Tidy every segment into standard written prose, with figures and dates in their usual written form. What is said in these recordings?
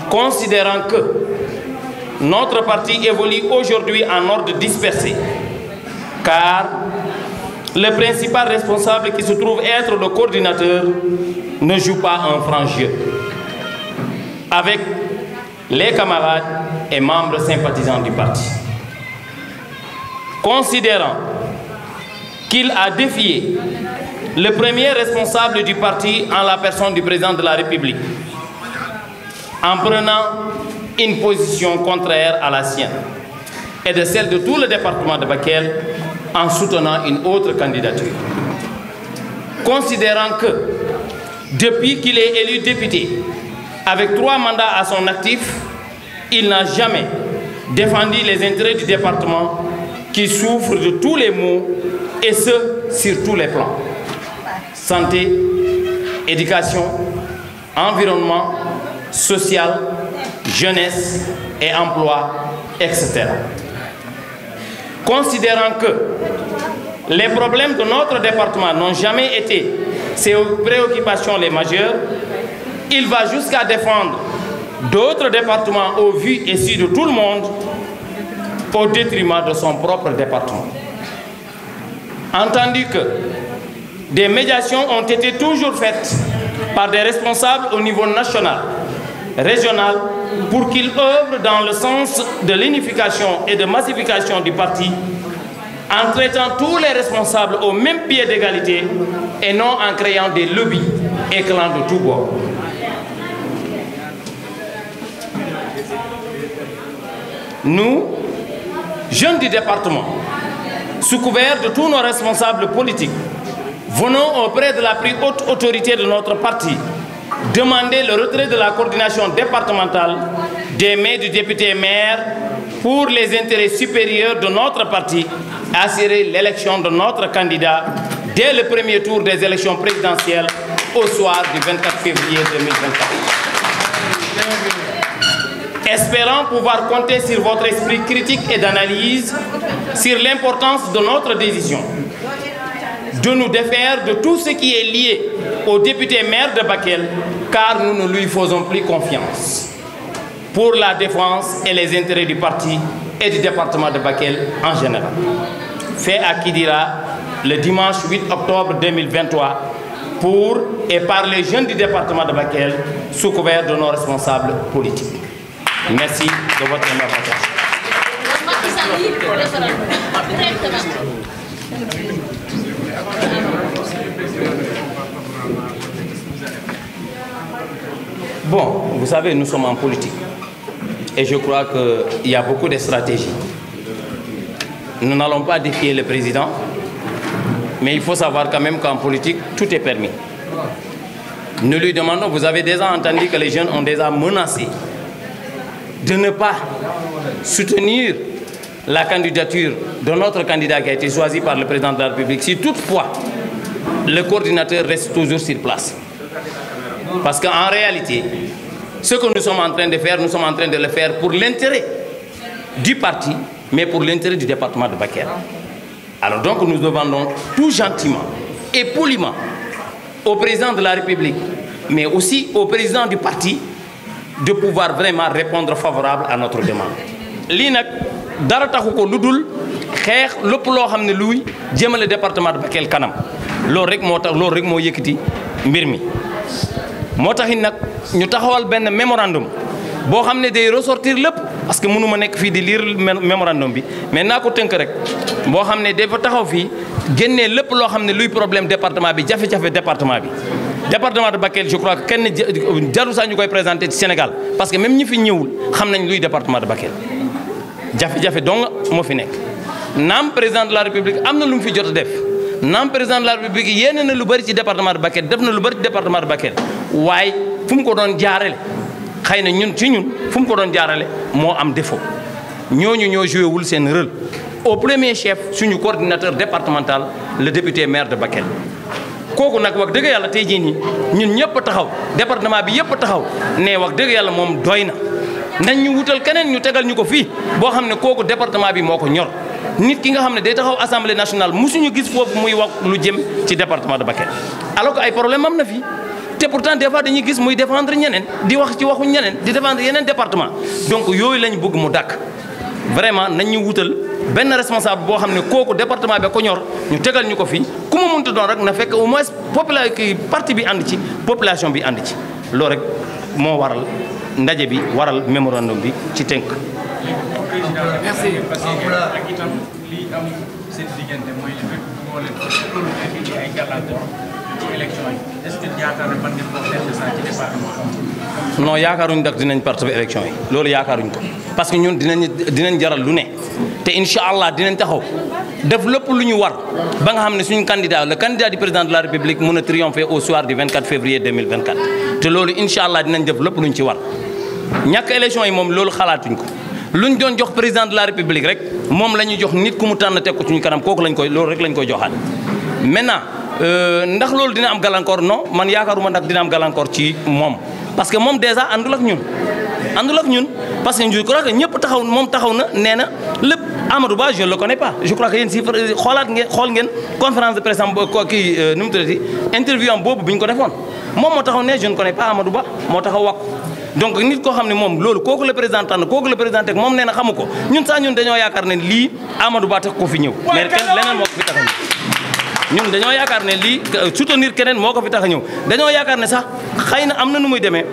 considérant que notre parti évolue aujourd'hui en ordre dispersé, car le principal responsable qui se trouve être le coordinateur ne joue pas un franc jeu avec les camarades et membres sympathisants du parti. Considérant qu'il a défié le premier responsable du parti en la personne du président de la République, en prenant une position contraire à la sienne et de celle de tout le département de Bakel en soutenant une autre candidature. Considérant que, depuis qu'il est élu député, avec 3 mandats à son actif, il n'a jamais défendu les intérêts du département qui souffre de tous les maux, et ce, sur tous les plans. Santé, éducation, environnement, social, jeunesse et emploi, etc. Considérant que les problèmes de notre département n'ont jamais été ses préoccupations les majeures, il va jusqu'à défendre d'autres départements au vu et su de tout le monde au détriment de son propre département. Entendu que des médiations ont été toujours faites par des responsables au niveau national, régional, pour qu'ils œuvrent dans le sens de l'unification et de massification du parti, en traitant tous les responsables au même pied d'égalité et non en créant des lobbies et clans de tous bords. Nous, jeunes du département, sous couvert de tous nos responsables politiques, venons auprès de la plus haute autorité de notre parti demander le retrait de la coordination départementale des mains du député maire pour les intérêts supérieurs de notre parti, assurer l'élection de notre candidat dès le premier tour des élections présidentielles au soir du 24 février 2024. Espérant pouvoir compter sur votre esprit critique et d'analyse sur l'importance de notre décision, de nous défaire de tout ce qui est lié au député maire de Bakel, car nous ne lui faisons plus confiance pour la défense et les intérêts du parti et du département de Bakel en général. Fait à Kidira le dimanche 8 octobre 2023 pour et par les jeunes du département de Bakel sous couvert de nos responsables politiques. Merci de votre attention. Bon, vous savez, nous sommes en politique. Et je crois qu'il y a beaucoup de stratégies. Nous n'allons pas défier le président, mais il faut savoir quand même qu'en politique, tout est permis. Nous lui demandons, vous avez déjà entendu que les jeunes ont déjà menacé de ne pas soutenir la candidature de notre candidat qui a été choisi par le président de la République si toutefois le coordinateur reste toujours sur place. Parce qu'en réalité, ce que nous sommes en train de faire, nous sommes en train de le faire pour l'intérêt du parti, mais pour l'intérêt du département de Bakel. Alors donc nous demandons tout gentiment et poliment au président de la République, mais aussi au président du parti, de pouvoir vraiment répondre favorable à notre demande. Li nak dara taxu ko ludul xex lepp lo xamne luy jëmale département de Bakel kanam lool rek moo tax lool rek moo yëkkati mbir mi moo taxit nag ñu taxawal benn mémorandum boo xam ne day ressortir lépp parce que mënuma nekk fii di lire mémorandum bi mais naa ko tënk rek boo xam ne dafa taxaw fii génnee lépp loo xam ne luy problème département bi jafe-jafe département bi département de Bakel je crois que kenn jaru saa ñu koy présenté ci Sénégal parce que même ñi fi ñëwul xam nañ luy département de Bakel jafe-jafe dong moo fi nekk naam président de la République am na lu mu fi jot a def naam président de la République yéene na lu bëri ci département de Bakel def na lu bëri ci département de Bakel waaye fu mu ko doon jaarale xëy na ñun ci ñun fu mu ko doon jaarale moo am défaut ñooñu ñoo joué wul seen rôle au premier chef suñu coordinateur départemental le député maire de Bakel kooku nag wax dëgg yàlla tey jii nii ñun ñëpp taxaw département bi yëpp taxaw ne wax dëgg yàlla moom doy na nañ ñu wutal keneen ñu tegal ñu ko fii boo xam ne kooku département bi moo ko ñor nit ki nga xam ne day taxaw assemblée nationale musuñu gis foofu muy wax lu jëm ci département de Bakel alors que ay problème am na fii te pourtant des fois dañuy gis muy défendre ñeneen di wax ci waxu ñeneen di défendre yeneen département donc yooyu lañ bëgg mu dàkk vraiment nañ ñu wutal benn responsable boo xam ne kooku département bi ko ñor ñu tegal ñu ko fii ku mu mënta doon rek na fekk au moins parti bi ànd ci population bi ànd ci loolu rek moo waral ndaje bi waral mémorandum bi ci tënk. merci parce que ak itam li am seen diggante mooy li fekk moo leen loolu indi ay gàllankoor ci élection yi est-ce que yaakaar na man ngeen ko perte ça ci département non yaakaaruñ nag dinañ perte élection yi loolu yaakaaruñ ko parce que ñun dinañ jaral lu ne te incha allah dinañ taxaw def lépp lu ñu war ba nga xam ne suñu candidat le candidat du président de la république mën a triompher au soir du 24 février 2024 te loolu incha allah dinañ def lépp lu ñu ci war ñàkk élection yi moom loolu xalaatuñ ko luñ doon jox président de la république rek moom la ñuy jox nit ku mu tànn teg ko suñu kanam kooku loolu rek lañ koy joxaat maintenant ndax loolu dina am gàllankoor non man yaakaaruma ndax dina am gàllankoor ci moom parce que moom déjà àndul ak ñun parce que je crois que ñëpp taxaw moom taxaw na nee na lépp Amadou Ba je ne le connais pas je crois que yéen si xool ngeen conférence de presse am kii nu mu tuddati interview am boobu bi ñu ko defoon moom moo taxaw ne je ne connais pas Amadou Ba moo taxaw wax donc nit koo xam ne moom loolu kooku la président tànn kooku la président teg moom nee na xamu ko ñun sax ñun dañoo yaakaar ne lii Amadou Ba tax ko fi ñëw mais kenn leneen moo ko fi tax a ñëw ñun dañoo yaakaar ne lii soutenir keneen moo ko fi tax a ñëw dañoo yaakaar ne sax xëy na am na nu muy demee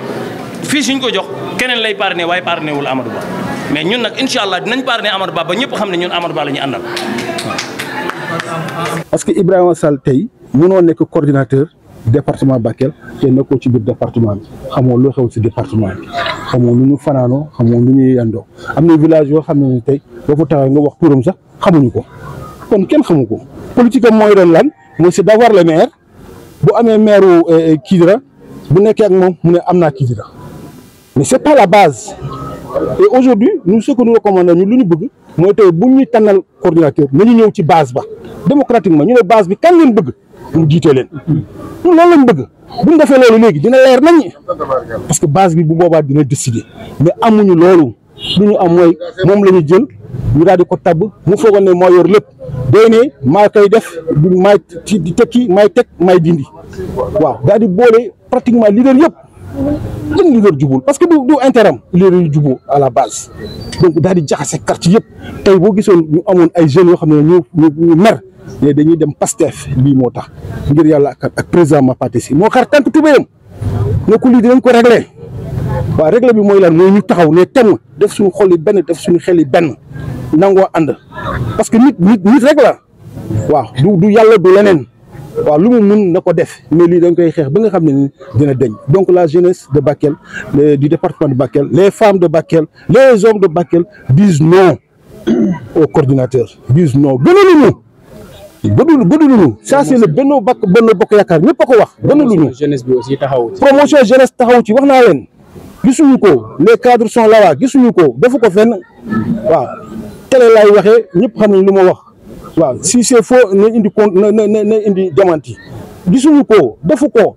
fii suñ ko jox keneen lay parrainé waaye parrainé wul Amadou Ba mais ñun nag incha allah dinañ parrainé Amadou Ba ba ñëpp xam ne ñun Amadou Ba la ñu àndal. parce que Ibrahima Sall tey mënoo nekk coordinateur département Bakel te nekkoo ci biir département bi xamoo loo xew ci département bi xamoo lu ñu fanaanoo xamoo lu ñuy yandoo am na village yoo xam ne tey boo fa taxaw nga wax turam sax xamuñu ko kon kenn xamu ko politique am mooy doon lan mooy c'est d'avoir le maire bu amee maire Kidira bu nekkee ak moom mu ne am naa Kidira mais c'est pas la base et aujourd'hui nous ce que nous recommandons ñu lu ñu bëgg mooy tey bu ñuy tànnal coordinateur nañu ñëw ci base ba démocratiquement ñu ne base bi kan ngeen bëgg mu jiite leen ñun loolu lañ bëgg bu ñu defee loolu léegi dina leer nañ parce que base bi bu boobaa dina décider mais amuñu loolu lu ñu am mooy moom la ñu jël ñu daal di ko tabb mu foogoon ne moo yor lépp day ne maa koy def maay di tekki maay teg maay dindi waaw daal di boole pratiquement leader yëpp benn leader jubul parce que du intérêt am leader yu juboo à la base donc daal di jaxase carte yëpp tey boo gisoon ñu amoon ay jeunes yoo xam ne ñu mer mais dañuy dem Pastef lii moo tax ngir yàlla ak président Mapaté Sy moo xar tànk tubéyam ne ko lii dinañ ko réglé waaw réglé bi mooy lan mooy ñu taxaw ne temm def suñu xol yi benn def suñu xel yi benn nangoo ànd parce que nit rek la waaw du yàlla du leneen waaw lu mu mun na ko def mais lii dañ koy xeex ba nga xam ne ni dina deñ donc la jeunesse de Bakel du département de Bakel les femmes de Bakel les hommes de Bakel disent non au coordinateur disent non gënaluñu ça c'est le Benno Bokk Yaakaar ñëpp a ko wax gënaluñu jeunesse bi aussi taxaw ci promotion jeunesse taxaw ci wax naa leen gisuñu ko les cadres sont là gisuñu ko defu ko fenn waaw télé laay waxee ñëpp xam nañ lu ma wax waaw si c'est faux na indi compte na indi démenti gisuñu ko defu ko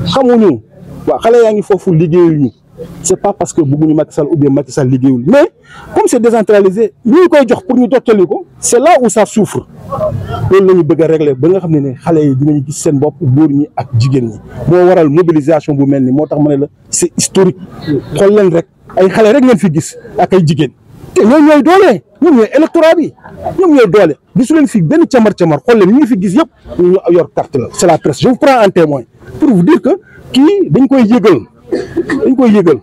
xamuñu waaw xale yaa ngi foofu liggéeyuñu c'est pas parce que bëgguñu Macky Sall ou bien Macky Sall liggéeyul mais comme c'est décentralisé ñu koy jox pour ñu dottali ko c'est là où ça souffre loolu la ñu bëgg a régler ba nga xam ne xale yi dinañu gis seen bopp góor ñi ak jigéen ñi moo waral mobilisation bu mel ni moo tax ma ne la c'est historique xool leen rek ay xale rek ngeen fi gis ak ay jigéen te ñoom ñooy doole ñoom ñooy électorat bi ñoom ñooy doole gisu leen fi benn camar xool leen ñu ngi fi gis yëpp ñu yor carte la c'est la presse je vous prends en témoin pour vous dire que kii dañ koy yëgal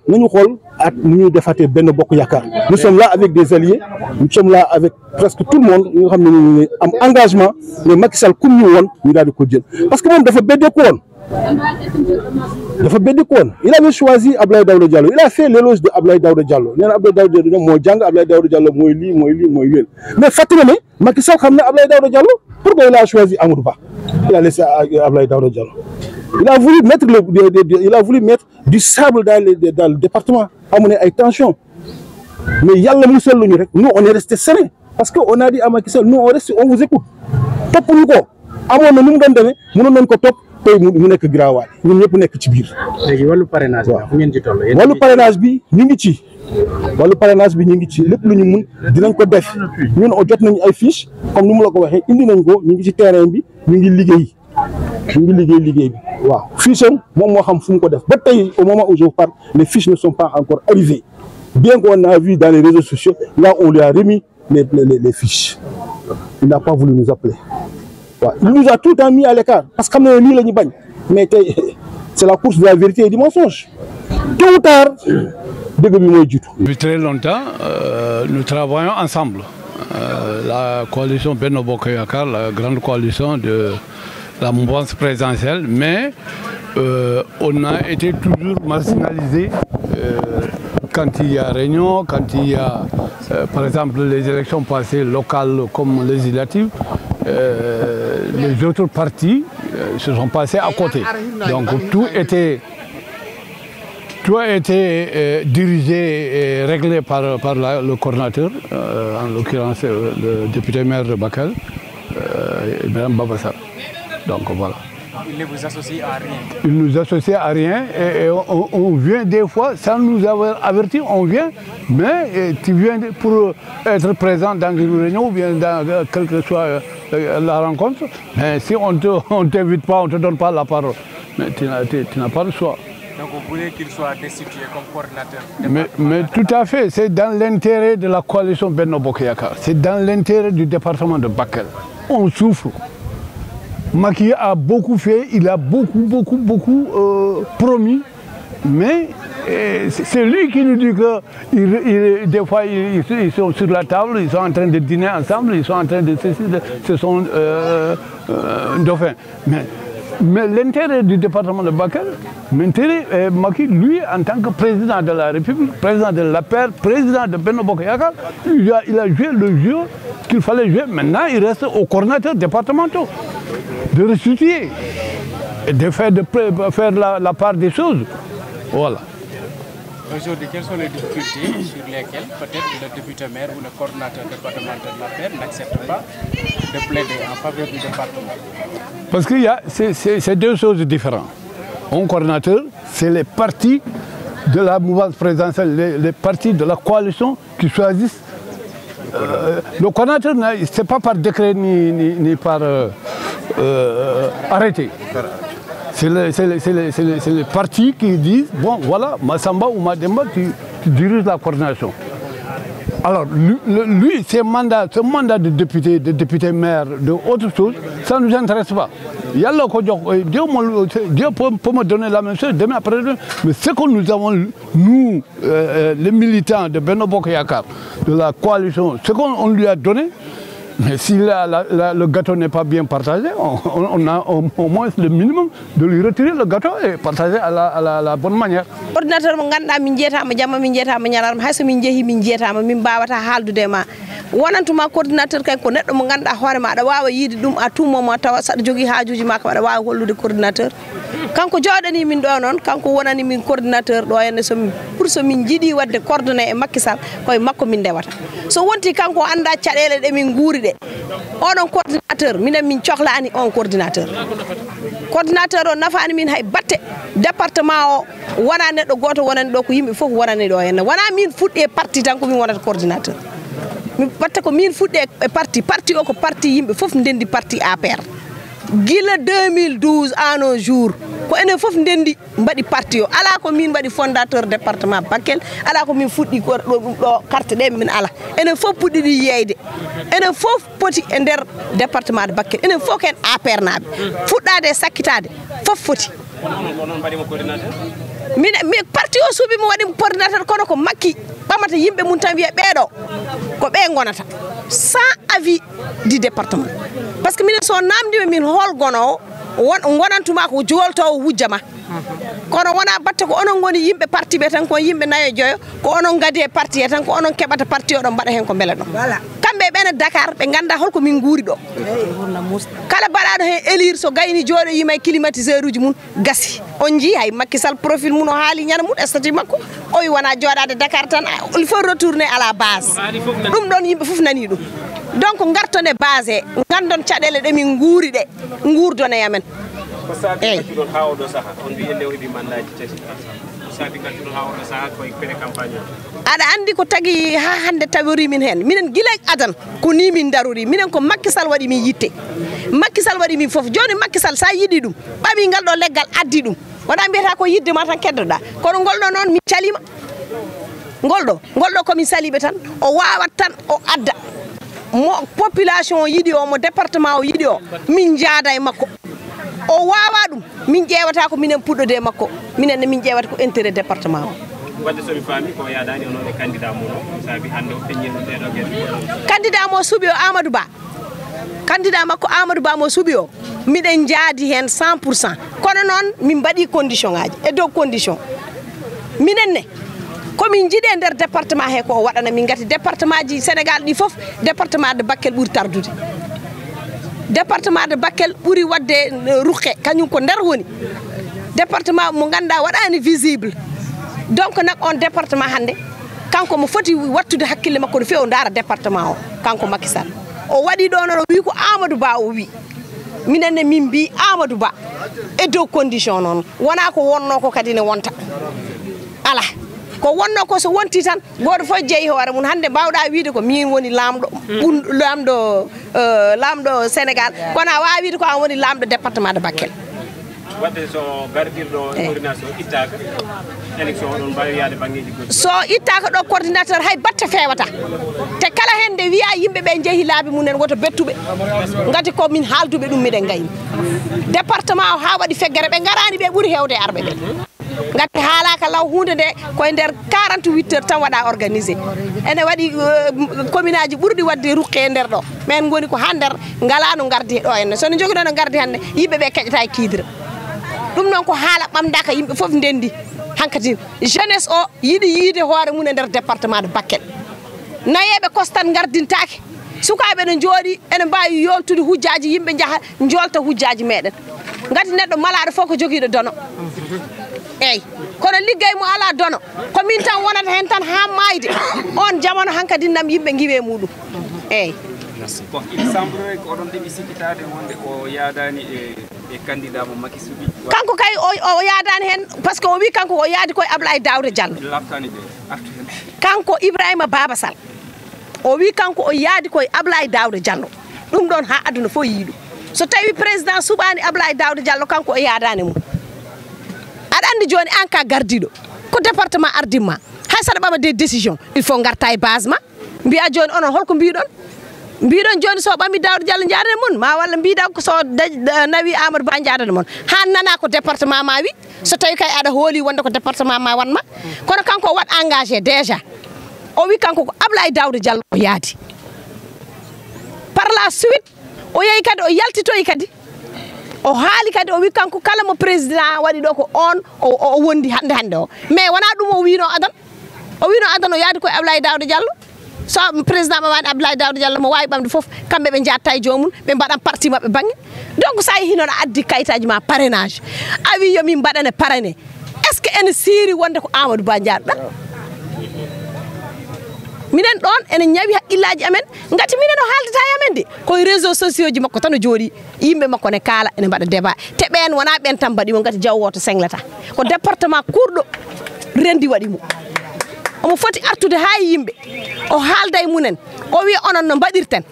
nañu xool at nu ñuy defaatee Benno Bokk Yaakaar nous sommes là avec des alliés nous sommes là avec presque tout le monde ñu nga xam ne ñu am engagement mais Macky Sall comme ñu woon ñu daal di ko jël parce que moom dafa beddeeku woon il avait choisi Abdoulaye Daouda Diallo il a fait l'éloge de Abdoulaye Daouda Diallo nee na Abdoulaye Daouda Diallo moo jàng Abdoulaye Daouda Diallo mooy lii mooy wéel mais fàttali ne Macky Sall xam ne Abdoulaye Daouda Diallo pourquoi il a choisi Amadou Ba il a laissé Abdoulaye Daouda Diallo il a voulu mettre du sable dans le département amener ay tension mais yàlla musal luñu rek nous on est resté serein parce que on a dit à Macky Sall nous on vous écoute topp ñu ko amoon na nu mu doon demee mënoon nañ ko topp tey mu nekk giraawaay ñun ñëpp nekk ci biir. léegi wàllu parrainage bi fu ngeen ci toll. wàllu parrainage bi ñu ngi ci lépp lu ñu mun dinañ ko def ñun jot nañu ay fiches comme ni mu la ko waxee indi nañ ko ñu ngi ci terrain bi ñu ngi liggéey bi waaw fiche moom moo xam fu mu ko def ba tey au moment où je vous parle les fiches ne sont pas encore arrivées bien qu'on a vu dans les réseaux sociaux là on lui a remis les fiches il n'a pas voulu nous appeler waaw il nous a tout le temps mis à l'écart parce que xam na lii la ñu bañ mais tey c'est la course de la vérité et du mensonge tôt ou tard dëgg bi mooy jiitu. Depuis très longtemps nous travaillons ensemble la coalition Benno Bokk Yakaar, la grande coalition de la mouvance présidentielle, mais on a été toujours marginalisés quand il y a réunion, quand il y a par exemple les élections passées locales comme législatives, les autres partis se sont passés à côté. Donc tout a été dirigé et réglé par le coordinateur, en l'occurrence le député maire de Bakel, Mme Babassar. Donc voilà. Il ne vous associe à rien. Il ne nous associe à rien et on vient des fois sans nous avoir averti, on vient, mais tu viens pour être présent dans une réunion ou bien dans quelle que soit la rencontre, mais si on ne t'invite pas, on ne te donne pas la parole, mais tu n'as pas le choix. Donc vous voulez qu'il soit destitué comme coordinateur? Mais tout à fait, c'est dans l'intérêt de la coalition Benno Bokk Yakaar, c'est dans l'intérêt du département de Bakel. On souffre. Macky a beaucoup fait, il a beaucoup promis, mais c'est lui qui nous dit que des fois ils sont sur la table, ils sont en train de dîner ensemble, ils sont en train de ce sont dauphins. Mais l'intérêt du département de Bakel, l'intérêt Macky, lui, en tant que président de la République, président de l'APR, président de Benno Bokk Yakaar, il a joué le jeu qu'il fallait jouer. Maintenant, il reste aux coordinateurs départementaux de restituer et de faire la part des choses. Voilà. Aujourd'hui, quelles sont les difficultés sur lesquelles peut-être le député maire ou le coordinateur départemental de l'APR n'accepte pas de plaider en faveur du département? Parce que c'est deux choses différentes. Un coordinateur, c'est les partis de la mouvance présidentielle, les partis de la coalition qui choisissent. Le coordinateur, ce n'est pas par décret ni par arrêté. C'est les partis qui disent, bon voilà, Massamba ou Mademba, tu diriges la coordination. Alors lui, ce mandat de député maire, de autre chose, ça ne nous intéresse pas. Dieu peut me donner la même chose demain après-demain. Mais ce que nous avons, nous, les militants de Benno Bokk Yakaar, de la coalition, ce qu'on lui a donné, mais si le gâteau n'est pas bien partagé, on a au moins le minimum de lui retirer le gâteau et partager à la bonne manière. Coordinateur mo ganduɗa min jeetama jamma min jeetama ñalarma hayso min jeehi min jeetama min mbawata haaldude ma wonantuma coordinateur kay ko neɗɗo mo ganduɗa hoore ma aɗa wawa yiide ɗum à tout moment tawa saɗa jogui haajuji ma kam aɗa wawi hollude coordinateur kanko jooɗani min ɗo noon kanko wonani min coordinateur ɗo henne pour so min jiiɗi wadde coordonné e Macky Sall koye makko min ndewata so wonti kanko anda caɗele ɗe min guuri ɗe oɗon coordinateur minen min cohlani on coordinateur o nafani min hay batte département o wona neɗɗo goto wonani ɗo ko yimɓe foof wonani ɗo henne wona min fuɗɗi e parti tan ko min wonata coordinateur mi batte ko min fuɗɗi e parti o ko parti yimɓe foof ndendi parti APR gila 2012 à nos jours ko enen foof ndendi mbaɗi parti o ala ko min mbaɗi fondateur département Bakel ala ko min fuɗɗi ɗo carte ɗe min ala enen foof puɗɗiɗi yeyde enen foof poti e nder département de Bakel enen foof ken APR naɓe fuɗɗade e sakkitade foof foti mi parti o suuɓi mi waɗi coordinateur kono ko Macky ɓamata yimɓe mum tan wiya ɓeeɗo ko ɓe gonata sans avis du département par ce que minen so namdima min hol gonowo gonantuma ko joltowo wujjama kono wona batte ko onon goni yimɓe parti ɓe tan ko yimɓe nayo joyo ko onon gadi e parti e tan ko onon keɓata parti oɗon mbaɗa hen ko beele ɗon kamɓe ɓene Dakar ɓe ganda holko min guuri ɗo kala mbaɗaɗo hen élire so gayni jooɗo yima e climatiseur uji mum gasi on jii hay Macky Sall profil mum o haali ñana mum statut makko o wi wona jooɗade Dakar tan il faut retourner à la base ɗum ɗon yimɓe foof nani ɗum donc gartone base e gandon caɗele ɗe min guuri ɗe guurdone yamen ko sabi ɗon ha oɗo saaha on mbi ende o heeɓi mandaji tati aɗa andi ko tagi ha hande tawori min hen minen gila adan ko ni min daruri minen ko Macky Sall waɗi min yitte Macky Sall waɗi min fof joni Macky Sall sa yiɗi ɗum ɓami ngal ɗo leggal addi ɗum wona mbiyata ko yidde ma tan keddoɗa kono ngol ɗo noon min calima ngol ɗo komin saliɓe tan o wawat tan o adda mo population yiɗi o mo département o yiɗi o min jaada e makko o wawa ɗum min ƴewata ko minen puɗɗode makko minen ne min ƴewata ko intérêt département o wadde somi faami ko yaadani onon e candidat mo saabi hande o peññino ɗeɗo gueɗe candidat mo suuɓi o Amadou Ba candidat makko Amadou Ba mo suuɓi o miɗen jaadi hen 100% kono noon min mbaɗi condition ngaji e dow condition minen ne komin jiiɗe e nder département he ko o waɗana min gati département ji Sénégal ɗi foof département de Bakel ɓuuri tardude département de Bakel ɓuuri wadde ruqe kañum ko nder woni département mo ganduɗa waɗani visible donc nak on département hande kanko mo foti wattude hakkille makko no fewi o daara département o kanko Macky Sall o waɗi ɗo noon o wi ko Amadou Ba o wi minen ne min mbi Amadou Ba e dow condition noon wona ko wonno ko kadi ne wonta ala ko wonno ko so wonti tan goto fof jeeyi hoore mum hande mbawɗa wiide ko min woni lamɗo Sénégal kono a wawi wiide ko an woni lamɗo département de Bakel wadde so gardirɗo coordination ittaka élection oɗon mbawi yaade banggueji goɗɗi so ittaka ɗo coordinateur hay batte fewata te kala hen nde wiya yimɓeɓe jeehi laabi mumen woto bettuɓe gati ko min haalduɓe ɗum miɗen gayni département o ha waɗi feggere ɓe garani ɓe ɓuuri hewde arɓe ɓe gati haalaka law hunde nde koye nder 48 heures tan waɗa organisé ene waɗi commune aji ɓurɗi wadde ruqe e nder ɗo men goni ko ha nder ngala no gardi ɗo henne sono joguiɗo no gardi hande yimɓeɓe keƴata e kidira ɗum noon ko haala ɓamdaka yimɓe foof ndendi hankkadi jeunesse o yiɗi yiide hoore mum e nder département de Bakel nayeɓe kostan gardintake sukaɓe ne jooɗi ene mbawi yoltude hujjaji yimɓe jaaha jolta hujjaji meɗen gati neɗɗo malaɗo fof ko joguiɗo dono eyyi kono liggey mo ala dono ko min tan wonata hen tan ha mayde on jamono hankkadi nam yimɓe guiwe muɗum eyyi bon il semblerait ko oɗon ɗeɓi sikkitade wonde o yaadani e candidat mo Macky Subi kanko kay o yaadani hen par ce que o wi kanko o yaadi koye Ablaye Daouda Diallo laftani ɓe artu hen kanko Ibrahima Baba Sall o wi kanko o yaadi koye Ablaye Daouda Diallo ɗum ɗon ha aduna fof yiiɗum so tawi président suɓani Ablaye Daouda Diallo kanko o yaadani mum aɗa andi joni an ka gardiɗo ko département ardimma hay saɗa ɓama des décision il faut garta e base ma mbiya joni onon holko mbiɗon joni so ɓami Daouda Diallo jaadane mon ma walla mbiɗa so nawi Amadou Ba jaadane mon ha nana ko département ma wi so tawi kay aɗa hooli wonde ko département ma wanma kono kanko o wat engagé déjà o wi kanko ko Ablaye Daouda Diallo o yaadi par la suite o yeehi kadi o yaltitoyi kadi o haali kadi o wi kanko kala mo président waɗi ɗo ko on o wondi hande o mais wona ɗum o wino adan o yaadi koye Ablaye Daouda Diallo so président mamani Abdoulaye Daouda Diallo mo wawi ɓamde foof kamɓe ɓe jatta e jomum ɓe mbaɗan parti mabɓe banggue donc sa yeehi noon a addi kayitaji ma parrainage a wi yomin mbaɗane parrainé est ce que ene siiri wonde ko Amadou Ba jaaɗɗa minen ɗon ene ñawi haqqillaji amen gati minen o haaldata e amen de koye réseaux sociaux ji makko tan o jooɗi yimɓe makko ne kaala ene mbaɗa débat te ɓen wona ɓen tan mbaɗimo gati jaw woto senglata ko département kurɗo rendi waɗimo omo foti artude ha yimɓe o haalda e munen o wiya onon no mbaɗirten